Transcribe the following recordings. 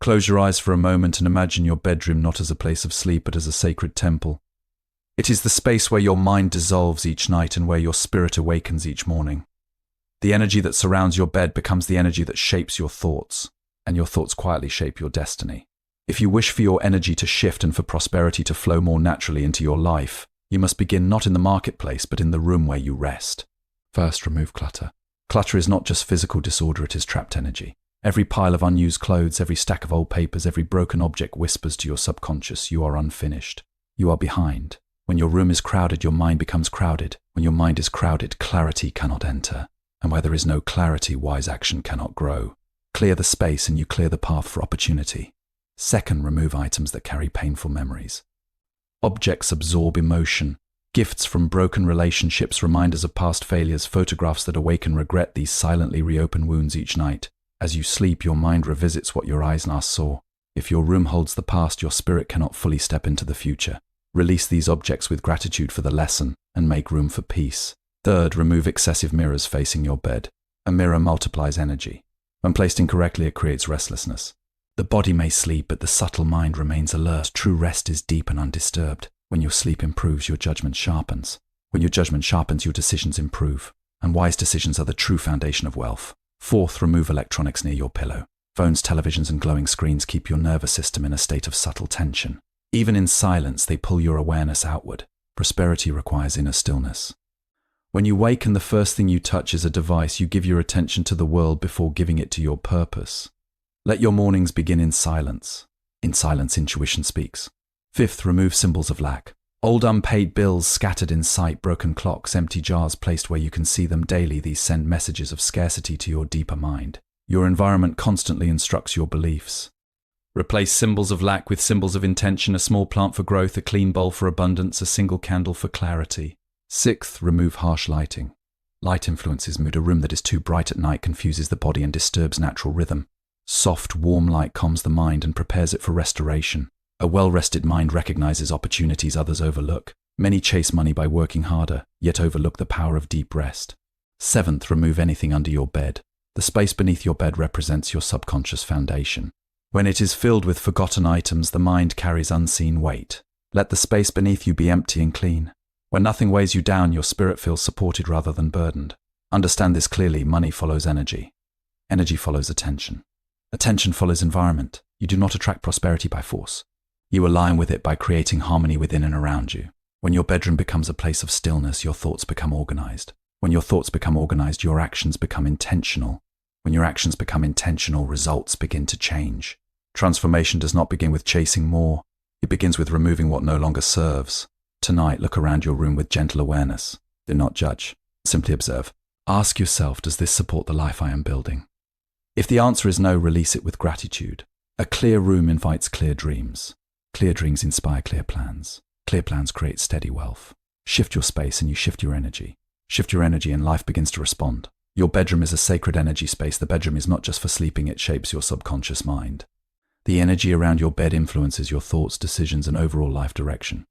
Close your eyes for a moment and imagine your bedroom not as a place of sleep but as a sacred temple. It is the space where your mind dissolves each night and where your spirit awakens each morning. The energy that surrounds your bed becomes the energy that shapes your thoughts, and your thoughts quietly shape your destiny. If you wish for your energy to shift and for prosperity to flow more naturally into your life, you must begin not in the marketplace but in the room where you rest. First, remove clutter. Clutter is not just physical disorder, it is trapped energy. Every pile of unused clothes, every stack of old papers, every broken object whispers to your subconscious, you are unfinished. You are behind. When your room is crowded, your mind becomes crowded. When your mind is crowded, clarity cannot enter. And where there is no clarity, wise action cannot grow. Clear the space and you clear the path for opportunity. Second, remove items that carry painful memories. Objects absorb emotion. Gifts from broken relationships, reminders of past failures, photographs that awaken regret, these silently reopen wounds each night. As you sleep, your mind revisits what your eyes last saw. If your room holds the past, your spirit cannot fully step into the future. Release these objects with gratitude for the lesson and make room for peace. Third, remove excessive mirrors facing your bed. A mirror multiplies energy. When placed incorrectly, it creates restlessness. The body may sleep, but the subtle mind remains alert. True rest is deep and undisturbed. When your sleep improves, your judgment sharpens. When your judgment sharpens, your decisions improve. And wise decisions are the true foundation of wealth. Fourth, remove electronics near your pillow. Phones, televisions, and glowing screens keep your nervous system in a state of subtle tension. Even in silence, they pull your awareness outward. Prosperity requires inner stillness. When you wake and the first thing you touch is a device, you give your attention to the world before giving it to your purpose. Let your mornings begin in silence. In silence, intuition speaks. Fifth, remove symbols of lack. Old unpaid bills scattered in sight, broken clocks, empty jars placed where you can see them daily, these send messages of scarcity to your deeper mind. Your environment constantly instructs your beliefs. Replace symbols of lack with symbols of intention, a small plant for growth, a clean bowl for abundance, a single candle for clarity. Sixth, remove harsh lighting. Light influences mood. A room that is too bright at night confuses the body and disturbs natural rhythm. Soft, warm light calms the mind and prepares it for restoration. A well-rested mind recognizes opportunities others overlook. Many chase money by working harder, yet overlook the power of deep rest. Seventh, remove anything under your bed. The space beneath your bed represents your subconscious foundation. When it is filled with forgotten items, the mind carries unseen weight. Let the space beneath you be empty and clean. When nothing weighs you down, your spirit feels supported rather than burdened. Understand this clearly: money follows energy. Energy follows attention. Attention follows environment. You do not attract prosperity by force. You align with it by creating harmony within and around you. When your bedroom becomes a place of stillness, your thoughts become organized. When your thoughts become organized, your actions become intentional. When your actions become intentional, results begin to change. Transformation does not begin with chasing more. It begins with removing what no longer serves. Tonight, look around your room with gentle awareness. Do not judge. Simply observe. Ask yourself, does this support the life I am building? If the answer is no, release it with gratitude. A clear room invites clear dreams. Clear dreams inspire clear plans. Clear plans create steady wealth. Shift your space and you shift your energy. Shift your energy and life begins to respond. Your bedroom is a sacred energy space. The bedroom is not just for sleeping, it shapes your subconscious mind. The energy around your bed influences your thoughts, decisions, and overall life direction.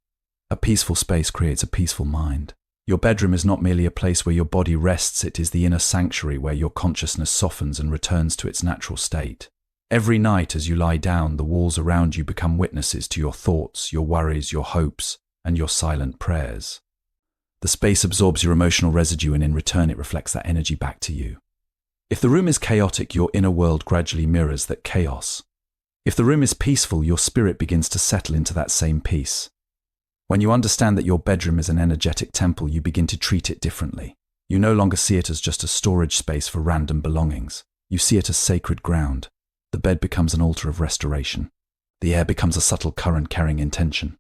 A peaceful space creates a peaceful mind. Your bedroom is not merely a place where your body rests, it is the inner sanctuary where your consciousness softens and returns to its natural state. Every night as you lie down, the walls around you become witnesses to your thoughts, your worries, your hopes, and your silent prayers. The space absorbs your emotional residue and in return it reflects that energy back to you. If the room is chaotic, your inner world gradually mirrors that chaos. If the room is peaceful, your spirit begins to settle into that same peace. When you understand that your bedroom is an energetic temple, you begin to treat it differently. You no longer see it as just a storage space for random belongings. You see it as sacred ground. The bed becomes an altar of restoration. The air becomes a subtle current carrying intention.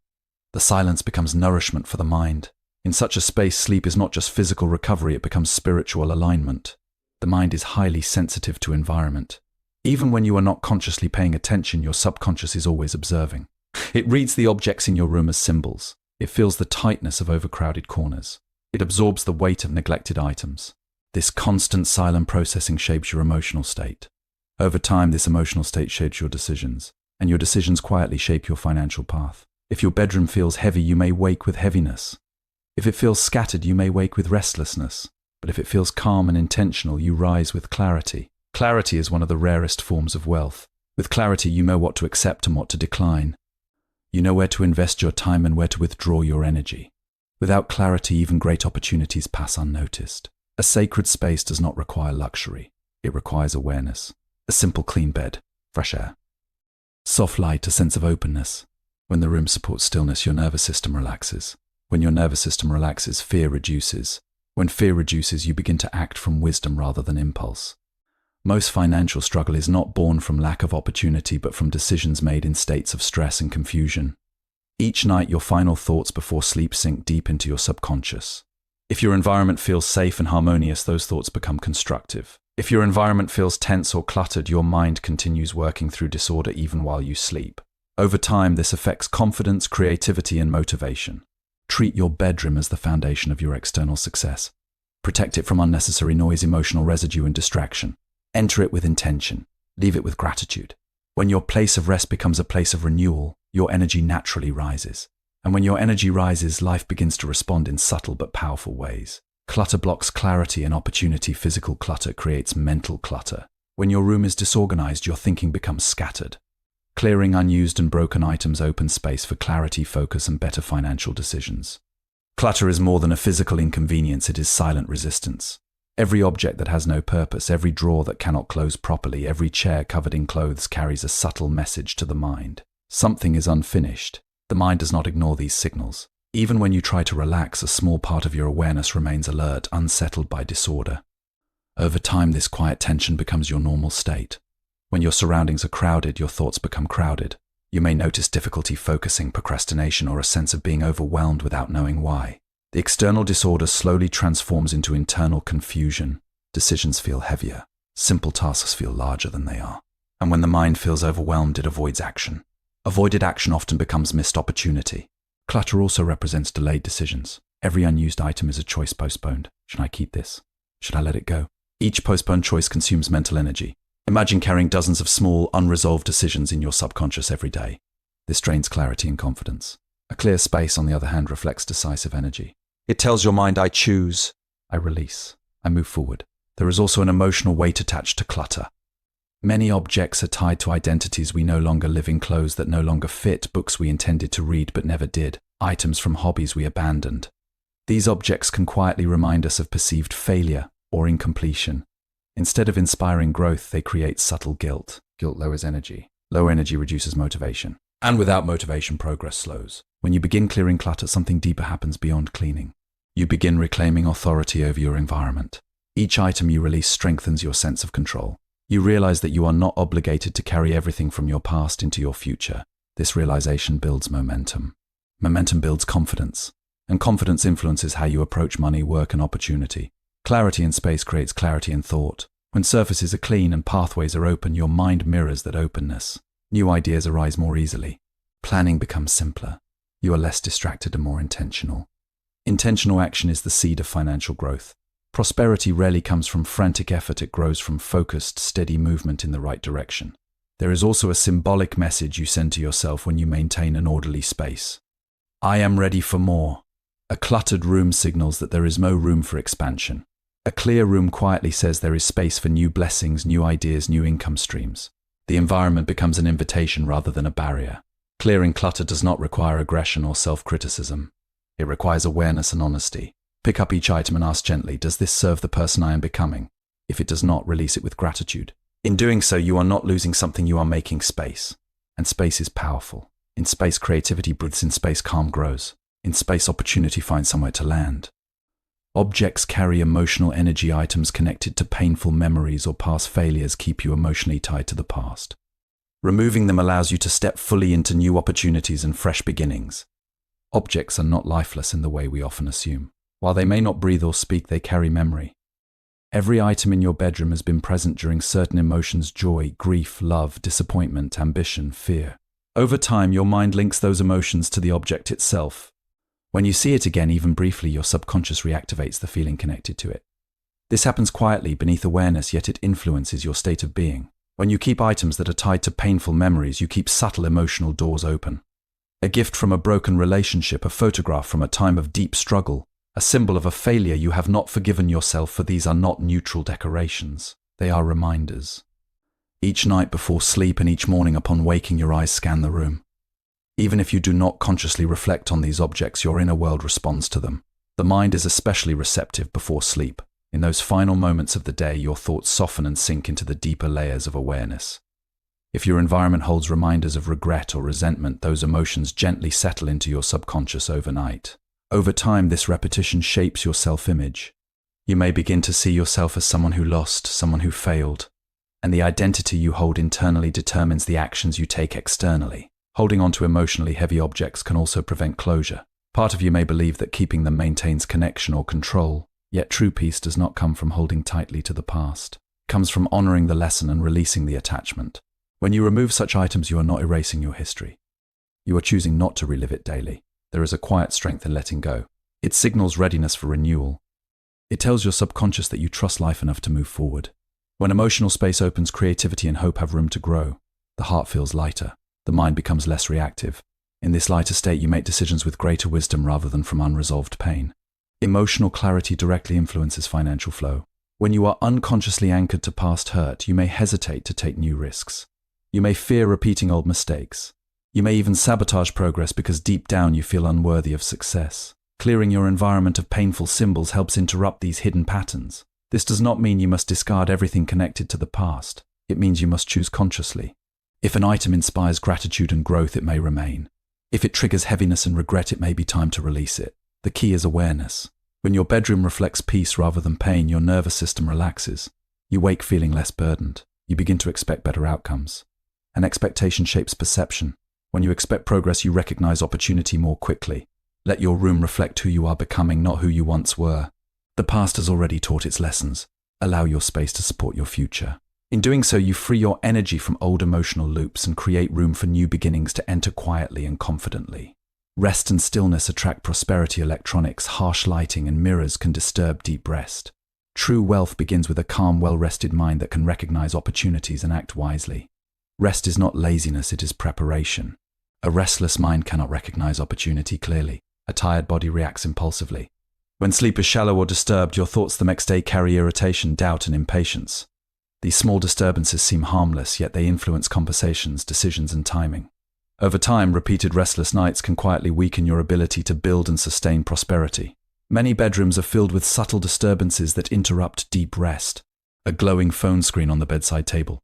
The silence becomes nourishment for the mind. In such a space, sleep is not just physical recovery, it becomes spiritual alignment. The mind is highly sensitive to environment. Even when you are not consciously paying attention, your subconscious is always observing. It reads the objects in your room as symbols. It feels the tightness of overcrowded corners. It absorbs the weight of neglected items. This constant silent processing shapes your emotional state. Over time, this emotional state shapes your decisions, and your decisions quietly shape your financial path. If your bedroom feels heavy, you may wake with heaviness. If it feels scattered, you may wake with restlessness. But if it feels calm and intentional, you rise with clarity. Clarity is one of the rarest forms of wealth. With clarity, you know what to accept and what to decline. You know where to invest your time and where to withdraw your energy. Without clarity, even great opportunities pass unnoticed. A sacred space does not require luxury. It requires awareness. A simple clean bed, fresh air. Soft light, a sense of openness. When the room supports stillness, your nervous system relaxes. When your nervous system relaxes, fear reduces. When fear reduces, you begin to act from wisdom rather than impulse. Most financial struggle is not born from lack of opportunity, but from decisions made in states of stress and confusion. Each night, your final thoughts before sleep sink deep into your subconscious. If your environment feels safe and harmonious, those thoughts become constructive. If your environment feels tense or cluttered, your mind continues working through disorder even while you sleep. Over time, this affects confidence, creativity, and motivation. Treat your bedroom as the foundation of your external success. Protect it from unnecessary noise, emotional residue, and distraction. Enter it with intention. Leave it with gratitude. When your place of rest becomes a place of renewal, your energy naturally rises. And when your energy rises, life begins to respond in subtle but powerful ways. Clutter blocks clarity and opportunity. Physical clutter creates mental clutter. When your room is disorganized, your thinking becomes scattered. Clearing unused and broken items opens space for clarity, focus, and better financial decisions. Clutter is more than a physical inconvenience, it is silent resistance. Every object that has no purpose, every drawer that cannot close properly, every chair covered in clothes carries a subtle message to the mind. Something is unfinished. The mind does not ignore these signals. Even when you try to relax, a small part of your awareness remains alert, unsettled by disorder. Over time, this quiet tension becomes your normal state. When your surroundings are crowded, your thoughts become crowded. You may notice difficulty focusing, procrastination, or a sense of being overwhelmed without knowing why. The external disorder slowly transforms into internal confusion. Decisions feel heavier. Simple tasks feel larger than they are. And when the mind feels overwhelmed, it avoids action. Avoided action often becomes missed opportunity. Clutter also represents delayed decisions. Every unused item is a choice postponed. Should I keep this? Should I let it go? Each postponed choice consumes mental energy. Imagine carrying dozens of small, unresolved decisions in your subconscious every day. This drains clarity and confidence. A clear space, on the other hand, reflects decisive energy. It tells your mind, I choose, I release, I move forward. There is also an emotional weight attached to clutter. Many objects are tied to identities we no longer live in, clothes that no longer fit, books we intended to read but never did, items from hobbies we abandoned. These objects can quietly remind us of perceived failure or incompletion. Instead of inspiring growth, they create subtle guilt. Guilt lowers energy. Low energy reduces motivation. And without motivation, progress slows. When you begin clearing clutter, something deeper happens beyond cleaning. You begin reclaiming authority over your environment. Each item you release strengthens your sense of control. You realize that you are not obligated to carry everything from your past into your future. This realization builds momentum. Momentum builds confidence. And confidence influences how you approach money, work, and opportunity. Clarity in space creates clarity in thought. When surfaces are clean and pathways are open, your mind mirrors that openness. New ideas arise more easily. Planning becomes simpler. You are less distracted and more intentional. Intentional action is the seed of financial growth. Prosperity rarely comes from frantic effort, it grows from focused, steady movement in the right direction. There is also a symbolic message you send to yourself when you maintain an orderly space. I am ready for more. A cluttered room signals that there is no room for expansion. A clear room quietly says there is space for new blessings, new ideas, new income streams. The environment becomes an invitation rather than a barrier. Clearing clutter does not require aggression or self-criticism. It requires awareness and honesty. Pick up each item and ask gently, does this serve the person I am becoming? If it does not, release it with gratitude. In doing so, you are not losing something, you are making space. And space is powerful. In space, creativity breathes. In space, calm grows. In space, opportunity finds somewhere to land. Objects carry emotional energy. Items connected to painful memories or past failures keep you emotionally tied to the past. Removing them allows you to step fully into new opportunities and fresh beginnings. Objects are not lifeless in the way we often assume. While they may not breathe or speak, they carry memory. Every item in your bedroom has been present during certain emotions: joy, grief, love, disappointment, ambition, fear. Over time, your mind links those emotions to the object itself. When you see it again, even briefly, your subconscious reactivates the feeling connected to it. This happens quietly beneath awareness, yet it influences your state of being. When you keep items that are tied to painful memories, you keep subtle emotional doors open. A gift from a broken relationship, a photograph from a time of deep struggle, a symbol of a failure you have not forgiven yourself for. These are not neutral decorations. They are reminders. Each night before sleep and each morning upon waking, your eyes scan the room. Even if you do not consciously reflect on these objects, your inner world responds to them. The mind is especially receptive before sleep. In those final moments of the day, your thoughts soften and sink into the deeper layers of awareness. If your environment holds reminders of regret or resentment, those emotions gently settle into your subconscious overnight. Over time, this repetition shapes your self-image. You may begin to see yourself as someone who lost, someone who failed, and the identity you hold internally determines the actions you take externally. Holding on to emotionally heavy objects can also prevent closure. Part of you may believe that keeping them maintains connection or control, yet true peace does not come from holding tightly to the past. It comes from honoring the lesson and releasing the attachment. When you remove such items, you are not erasing your history. You are choosing not to relive it daily. There is a quiet strength in letting go. It signals readiness for renewal. It tells your subconscious that you trust life enough to move forward. When emotional space opens, creativity and hope have room to grow. The heart feels lighter. The mind becomes less reactive. In this lighter state, you make decisions with greater wisdom rather than from unresolved pain. Emotional clarity directly influences financial flow. When you are unconsciously anchored to past hurt, you may hesitate to take new risks. You may fear repeating old mistakes. You may even sabotage progress because deep down you feel unworthy of success. Clearing your environment of painful symbols helps interrupt these hidden patterns. This does not mean you must discard everything connected to the past. It means you must choose consciously. If an item inspires gratitude and growth, it may remain. If it triggers heaviness and regret, it may be time to release it. The key is awareness. When your bedroom reflects peace rather than pain, your nervous system relaxes. You wake feeling less burdened. You begin to expect better outcomes. An expectation shapes perception. When you expect progress, you recognize opportunity more quickly. Let your room reflect who you are becoming, not who you once were. The past has already taught its lessons. Allow your space to support your future. In doing so, you free your energy from old emotional loops and create room for new beginnings to enter quietly and confidently. Rest and stillness attract prosperity. Electronics, harsh lighting, and mirrors can disturb deep rest. True wealth begins with a calm, well-rested mind that can recognize opportunities and act wisely. Rest is not laziness, it is preparation. A restless mind cannot recognize opportunity clearly. A tired body reacts impulsively. When sleep is shallow or disturbed, your thoughts the next day carry irritation, doubt, and impatience. These small disturbances seem harmless, yet they influence conversations, decisions, and timing. Over time, repeated restless nights can quietly weaken your ability to build and sustain prosperity. Many bedrooms are filled with subtle disturbances that interrupt deep rest. A glowing phone screen on the bedside table.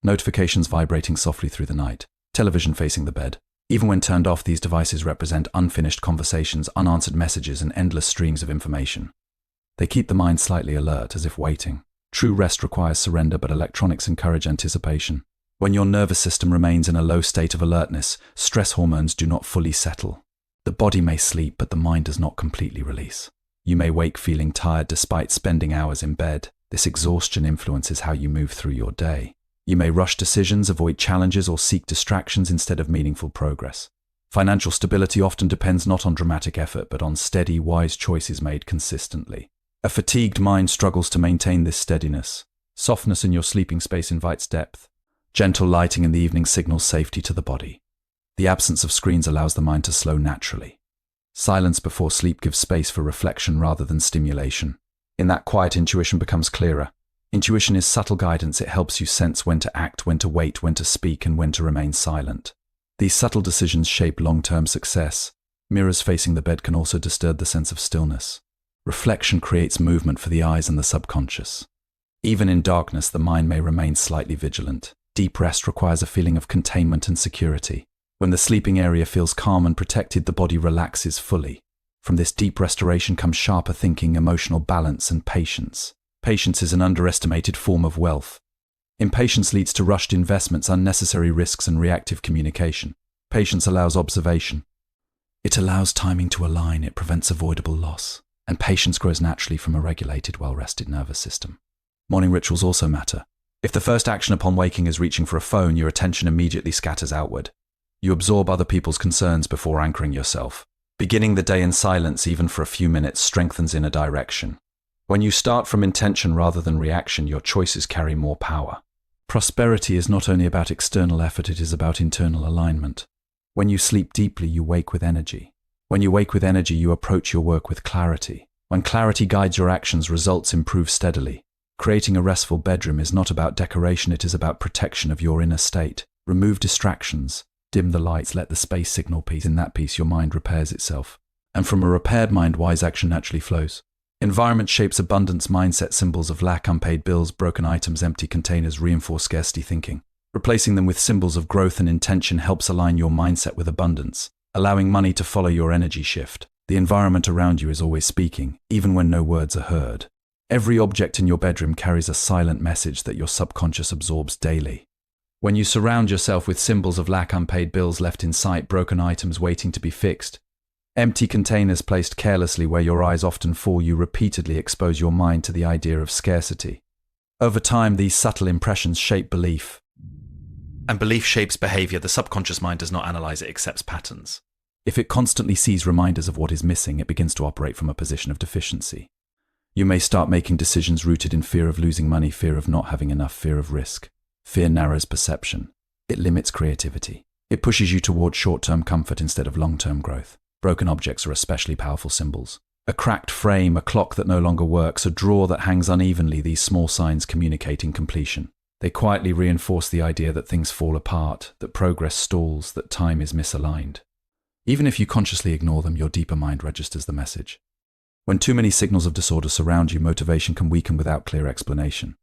Notifications vibrating softly through the night. Television facing the bed. Even when turned off, these devices represent unfinished conversations, unanswered messages, and endless streams of information. They keep the mind slightly alert, as if waiting. True rest requires surrender, but electronics encourage anticipation. When your nervous system remains in a low state of alertness, stress hormones do not fully settle. The body may sleep, but the mind does not completely release. You may wake feeling tired despite spending hours in bed. This exhaustion influences how you move through your day. You may rush decisions, avoid challenges, or seek distractions instead of meaningful progress. Financial stability often depends not on dramatic effort, but on steady, wise choices made consistently. A fatigued mind struggles to maintain this steadiness. Softness in your sleeping space invites depth. Gentle lighting in the evening signals safety to the body. The absence of screens allows the mind to slow naturally. Silence before sleep gives space for reflection rather than stimulation. In that quiet, intuition becomes clearer. Intuition is subtle guidance. It helps you sense when to act, when to wait, when to speak, and when to remain silent. These subtle decisions shape long-term success. Mirrors facing the bed can also disturb the sense of stillness. Reflection creates movement for the eyes and the subconscious. Even in darkness, the mind may remain slightly vigilant. Deep rest requires a feeling of containment and security. When the sleeping area feels calm and protected, the body relaxes fully. From this deep restoration comes sharper thinking, emotional balance, and patience. Patience is an underestimated form of wealth. Impatience leads to rushed investments, unnecessary risks, and reactive communication. Patience allows observation. It allows timing to align, it prevents avoidable loss. And patience grows naturally from a regulated, well-rested nervous system. Morning rituals also matter. If the first action upon waking is reaching for a phone, your attention immediately scatters outward. You absorb other people's concerns before anchoring yourself. Beginning the day in silence, even for a few minutes, strengthens inner direction. When you start from intention rather than reaction, your choices carry more power. Prosperity is not only about external effort, it is about internal alignment. When you sleep deeply, you wake with energy. When you wake with energy, you approach your work with clarity. When clarity guides your actions, results improve steadily. Creating a restful bedroom is not about decoration, it is about protection of your inner state. Remove distractions, dim the lights, let the space signal peace. In that peace, your mind repairs itself. And from a repaired mind, wise action naturally flows. Environment shapes abundance mindset. Symbols of lack, unpaid bills, broken items, empty containers reinforce scarcity thinking. Replacing them with symbols of growth and intention helps align your mindset with abundance, allowing money to follow your energy shift. The environment around you is always speaking, even when no words are heard. Every object in your bedroom carries a silent message that your subconscious absorbs daily. When you surround yourself with symbols of lack, unpaid bills left in sight, broken items waiting to be fixed, empty containers placed carelessly where your eyes often fall, you repeatedly expose your mind to the idea of scarcity. Over time, these subtle impressions shape belief. And belief shapes behavior. The subconscious mind does not analyze, it accepts patterns. If it constantly sees reminders of what is missing, it begins to operate from a position of deficiency. You may start making decisions rooted in fear of losing money, fear of not having enough, fear of risk. Fear narrows perception. It limits creativity. It pushes you toward short-term comfort instead of long-term growth. Broken objects are especially powerful symbols. A cracked frame, a clock that no longer works, a drawer that hangs unevenly, these small signs communicate incompletion. They quietly reinforce the idea that things fall apart, that progress stalls, that time is misaligned. Even if you consciously ignore them, your deeper mind registers the message. When too many signals of disorder surround you, motivation can weaken without clear explanation.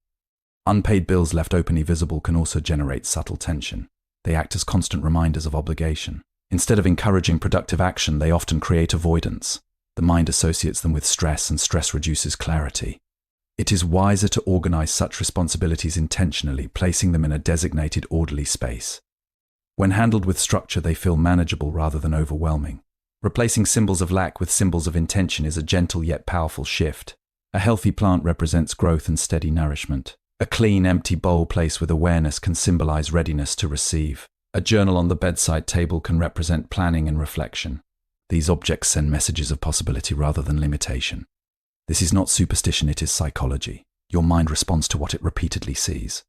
Unpaid bills left openly visible can also generate subtle tension. They act as constant reminders of obligation. Instead of encouraging productive action, they often create avoidance. The mind associates them with stress, and stress reduces clarity. It is wiser to organize such responsibilities intentionally, placing them in a designated, orderly space. When handled with structure, they feel manageable rather than overwhelming. Replacing symbols of lack with symbols of intention is a gentle yet powerful shift. A healthy plant represents growth and steady nourishment. A clean, empty bowl placed with awareness can symbolize readiness to receive. A journal on the bedside table can represent planning and reflection. These objects send messages of possibility rather than limitation. This is not superstition, it is psychology. Your mind responds to what it repeatedly sees.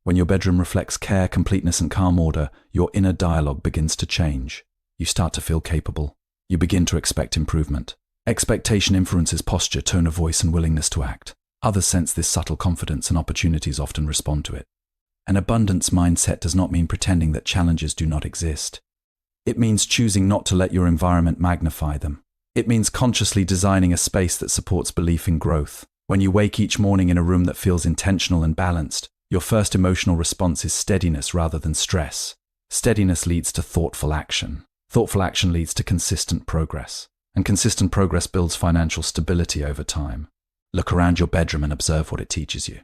When your bedroom reflects care, completeness, and calm order, your inner dialogue begins to change. You start to feel capable. You begin to expect improvement. Expectation influences posture, tone of voice, and willingness to act. Others sense this subtle confidence, and opportunities often respond to it. An abundance mindset does not mean pretending that challenges do not exist. It means choosing not to let your environment magnify them. It means consciously designing a space that supports belief in growth. When you wake each morning in a room that feels intentional and balanced, your first emotional response is steadiness rather than stress. Steadiness leads to thoughtful action. Thoughtful action leads to consistent progress. And consistent progress builds financial stability over time. Look around your bedroom and observe what it teaches you.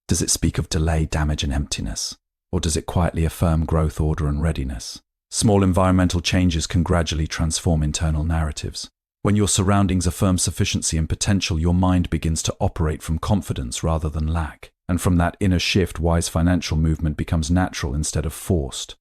Does it speak of delay, damage, and emptiness? Or does it quietly affirm growth, order, and readiness? Small environmental changes can gradually transform internal narratives. When your surroundings affirm sufficiency and potential, your mind begins to operate from confidence rather than lack. And from that inner shift, wise financial movement becomes natural instead of forced.